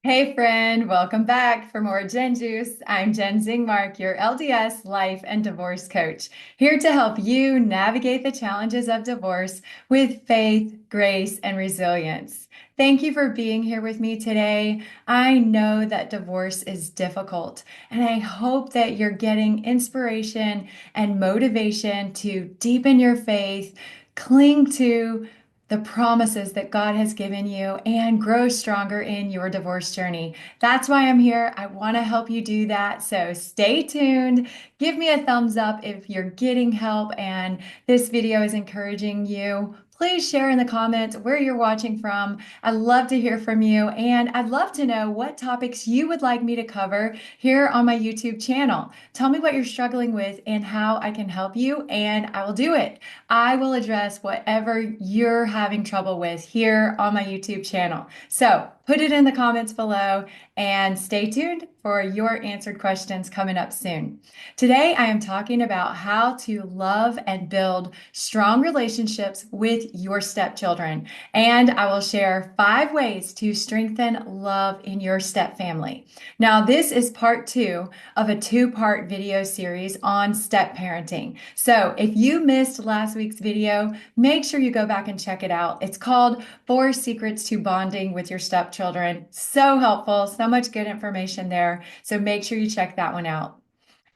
Hey friend, welcome back for more Jenn Juice. I'm Jenn Zingmark, your LDS life and divorce coach, here to help you navigate the challenges of divorce with faith, grace, and resilience. Thank you for being here with me today. I know that divorce is difficult, and I hope that you're getting inspiration and motivation to deepen your faith, cling to the promises that God has given you and grow stronger in your divorce journey. That's why I'm here. I want to help you do that. So stay tuned. Give me a thumbs up if you're getting help and this video is encouraging you. Please share in the comments where you're watching from. I'd love to hear from you, and I'd love to know what topics you would like me to cover here on my YouTube channel. Tell me what you're struggling with and how I can help you, and I will do it. I will address whatever you're having trouble with here on my YouTube channel. So put it in the comments below and stay tuned for your answered questions coming up soon. Today, I am talking about how to love and build strong relationships with your stepchildren. And I will share 5 ways to strengthen love in your stepfamily. Now, this is part 2 of a 2-part video series on step parenting. So if you missed last week's video, make sure you go back and check it out. It's called 4 Secrets to Bonding with Your Stepchildren. So helpful, so much good information there. So make sure you check that one out.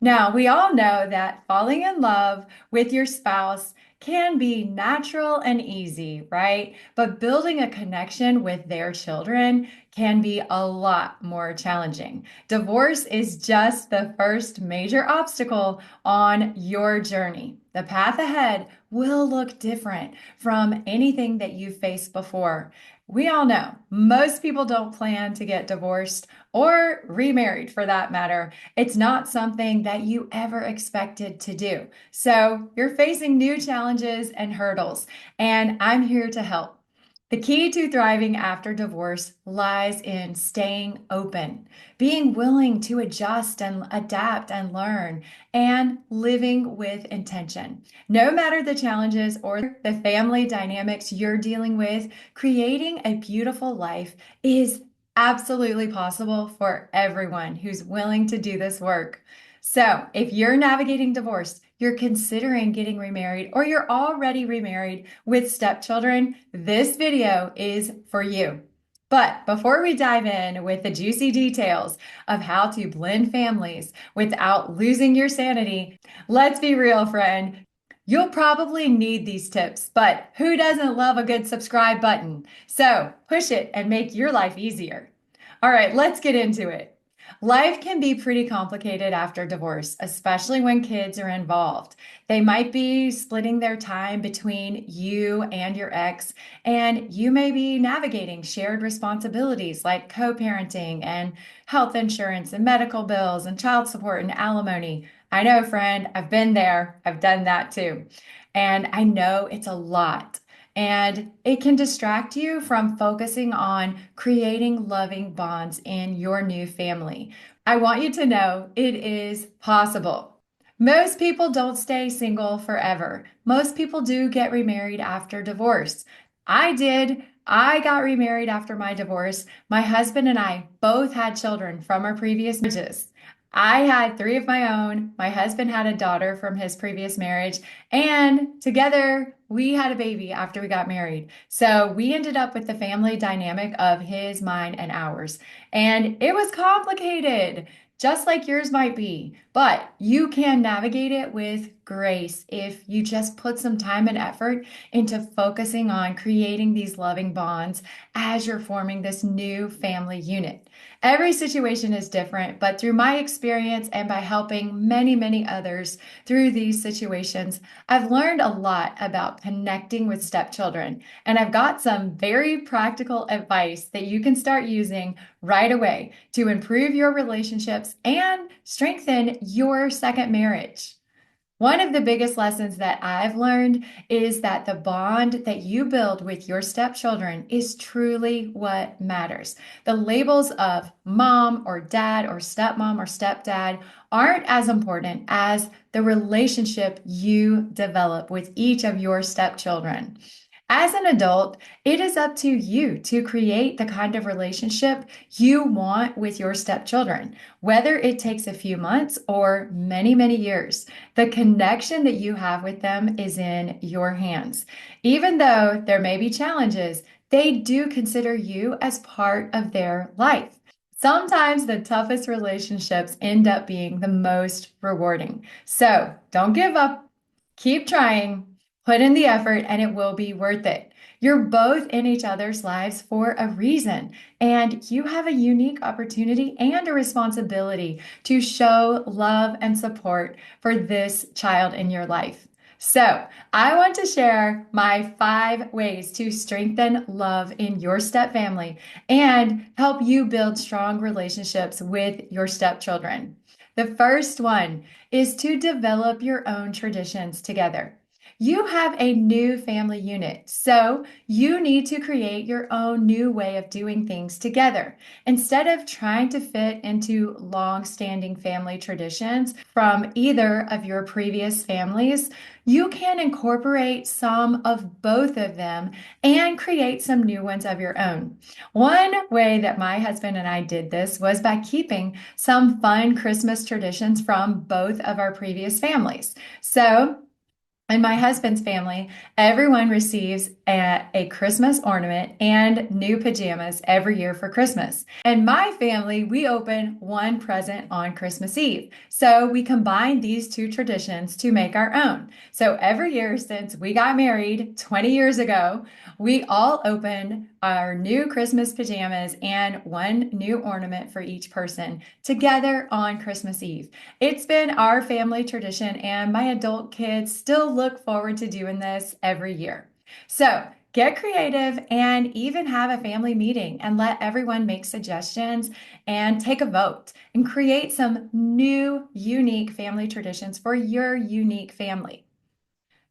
Now, we all know that falling in love with your spouse can be natural and easy, right? But building a connection with their children can be a lot more challenging. Divorce is just the first major obstacle on your journey. The path ahead will look different from anything that you've faced before. We all know most people don't plan to get divorced or remarried for that matter. It's not something that you ever expected to do. So you're facing new challenges and hurdles, and I'm here to help. The key to thriving after divorce lies in staying open, being willing to adjust and adapt and learn, and living with intention. No matter the challenges or the family dynamics you're dealing with, creating a beautiful life is absolutely possible for everyone who's willing to do this work. So, if you're navigating divorce, you're considering getting remarried, or you're already remarried with stepchildren, this video is for you. But before we dive in with the juicy details of how to blend families without losing your sanity, let's be real, friend. You'll probably need these tips, but who doesn't love a good subscribe button? So push it and make your life easier. All right, let's get into it. Life can be pretty complicated after divorce, especially when kids are involved. They might be splitting their time between you and your ex, and you may be navigating shared responsibilities like co-parenting and health insurance and medical bills and child support and alimony. I know, friend, I've been there. I've done that too. And I know it's a lot. And it can distract you from focusing on creating loving bonds in your new family. I want you to know it is possible. Most people don't stay single forever. Most people do get remarried after divorce. I did. I got remarried after my divorce. My husband and I both had children from our previous marriages. I had 3 of my own. My husband had a daughter from his previous marriage, and together we had a baby after we got married. So we ended up with the family dynamic of his, mine, and ours. And it was complicated, just like yours might be, but you can navigate it with grace if you just put some time and effort into focusing on creating these loving bonds as you're forming this new family unit. Every situation is different, but through my experience and by helping many, many others through these situations, I've learned a lot about connecting with stepchildren, and I've got some very practical advice that you can start using right away to improve your relationships and strengthen your second marriage. One of the biggest lessons that I've learned is that the bond that you build with your stepchildren is truly what matters. The labels of mom or dad or stepmom or stepdad aren't as important as the relationship you develop with each of your stepchildren. As an adult, it is up to you to create the kind of relationship you want with your stepchildren, whether it takes a few months or many, many years. The connection that you have with them is in your hands. Even though there may be challenges, they do consider you as part of their life. Sometimes the toughest relationships end up being the most rewarding. So don't give up. Keep trying, put in the effort, and it will be worth it. You're both in each other's lives for a reason, and you have a unique opportunity and a responsibility to show love and support for this child in your life. So, I want to share my 5 ways to strengthen love in your step family and help you build strong relationships with your stepchildren. The first one is to develop your own traditions together. You have a new family unit, so you need to create your own new way of doing things together. Instead of trying to fit into long-standing family traditions from either of your previous families, you can incorporate some of both of them and create some new ones of your own. One way that my husband and I did this was by keeping some fun Christmas traditions from both of our previous families. So, in my husband's family, everyone receives a Christmas ornament and new pajamas every year for Christmas. In my family, we open one present on Christmas Eve. So we combine these two traditions to make our own. So every year since we got married 20 years ago, we all open our new Christmas pajamas and one new ornament for each person together on Christmas Eve. It's been our family tradition, and my adult kids still look forward to doing this every year. So get creative and even have a family meeting and let everyone make suggestions and take a vote and create some new, unique family traditions for your unique family.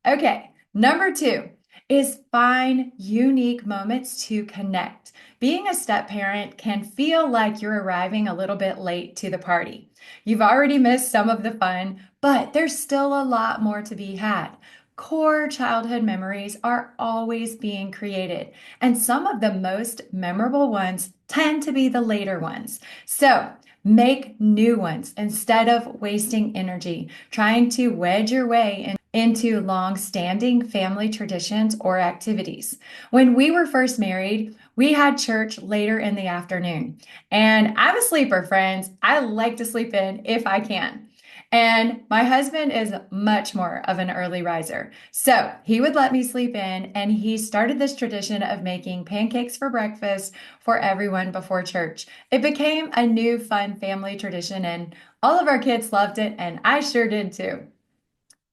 Okay, number 2 is find unique moments to connect. Being a step parent can feel like you're arriving a little bit late to the party. You've already missed some of the fun, but there's still a lot more to be had. Core childhood memories are always being created, and some of the most memorable ones tend to be the later ones. So, make new ones instead of wasting energy trying to wedge your way into long-standing family traditions or activities. When we were first married, we had church later in the afternoon. And I'm a sleeper, friends. I like to sleep in if I can. And my husband is much more of an early riser. So he would let me sleep in, and he started this tradition of making pancakes for breakfast for everyone before church. It became a new fun family tradition, and all of our kids loved it, and I sure did too.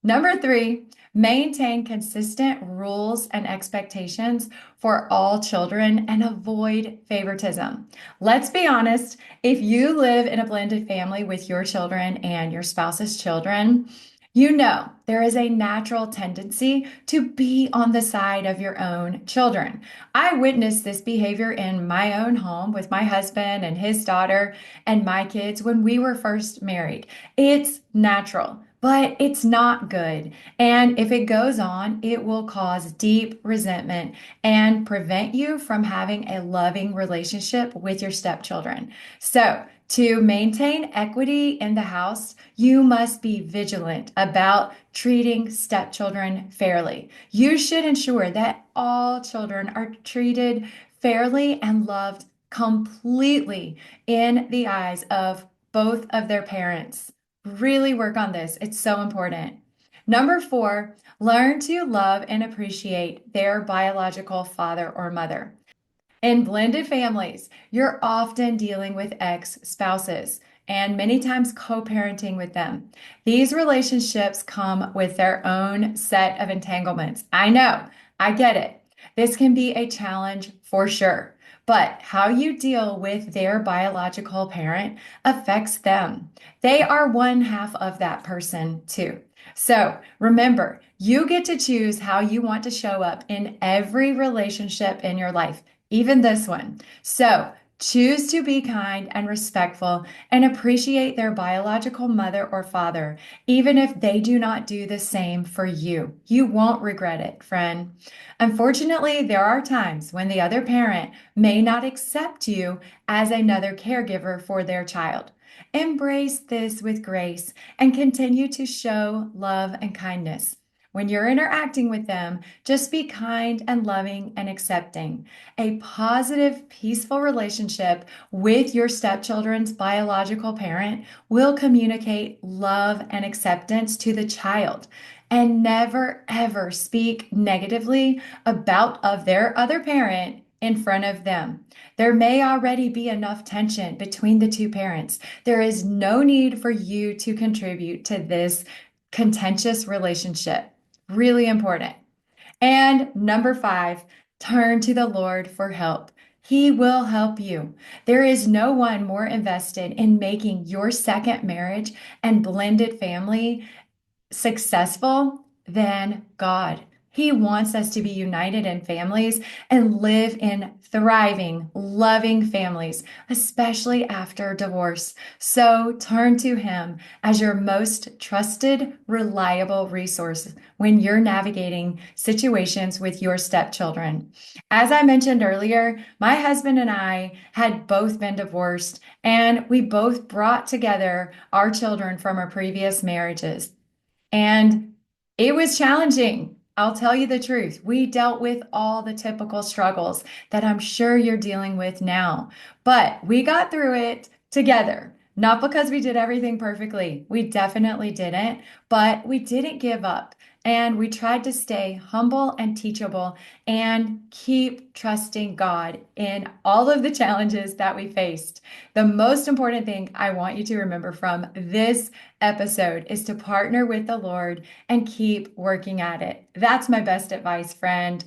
Number 3, maintain consistent rules and expectations for all children and avoid favoritism. Let's be honest, if you live in a blended family with your children and your spouse's children, you know there is a natural tendency to be on the side of your own children. I witnessed this behavior in my own home with my husband and his daughter and my kids when we were first married. It's natural, but it's not good. And if it goes on, it will cause deep resentment and prevent you from having a loving relationship with your stepchildren. So, to maintain equity in the house, you must be vigilant about treating stepchildren fairly. You should ensure that all children are treated fairly and loved completely in the eyes of both of their parents. Really work on this. It's so important. Number 4, learn to love and appreciate their biological father or mother. In blended families, you're often dealing with ex-spouses and many times co-parenting with them. These relationships come with their own set of entanglements. I know, I get it. This can be a challenge for sure, but how you deal with their biological parent affects them. They are one half of that person too. So remember, you get to choose how you want to show up in every relationship in your life, even this one. So Choose to be kind and respectful and appreciate their biological mother or father, even if they do not do the same for you. You won't regret it, friend. Unfortunately, there are times when the other parent may not accept you as another caregiver for their child. Embrace this with grace and continue to show love and kindness. When you're interacting with them, just be kind and loving and accepting. A positive, peaceful relationship with your stepchildren's biological parent will communicate love and acceptance to the child. And never ever speak negatively about of their other parent in front of them. There may already be enough tension between the two parents. There is no need for you to contribute to this contentious relationship. Really important. And number five, turn to the Lord for help. He will help you. There is no one more invested in making your second marriage and blended family successful than God. He wants us to be united in families and live in thriving, loving families, especially after divorce. So turn to Him as your most trusted, reliable resource when you're navigating situations with your stepchildren. As I mentioned earlier, my husband and I had both been divorced, and we both brought together our children from our previous marriages. And it was challenging. I'll tell you the truth. We dealt with all the typical struggles that I'm sure you're dealing with now, but we got through it together. Not because we did everything perfectly. We definitely didn't, but we didn't give up. And we tried to stay humble and teachable and keep trusting God in all of the challenges that we faced. The most important thing I want you to remember from this episode is to partner with the Lord and keep working at it. That's my best advice, friend.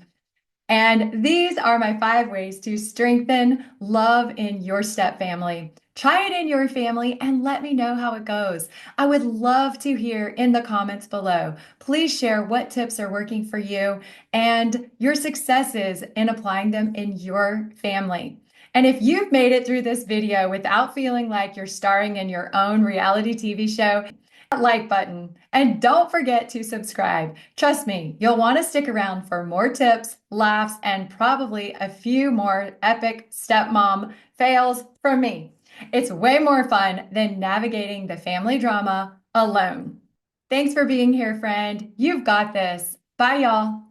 And these are my 5 ways to strengthen love in your step family. Try it in your family and let me know how it goes. I would love to hear in the comments below. Please share what tips are working for you and your successes in applying them in your family. And if you've made it through this video without feeling like you're starring in your own reality TV show, that like button and don't forget to subscribe. Trust me, you'll want to stick around for more tips, laughs, and probably a few more epic stepmom fails from me. It's way more fun than navigating the family drama alone. Thanks for being here, friend. You've got this. Bye, y'all.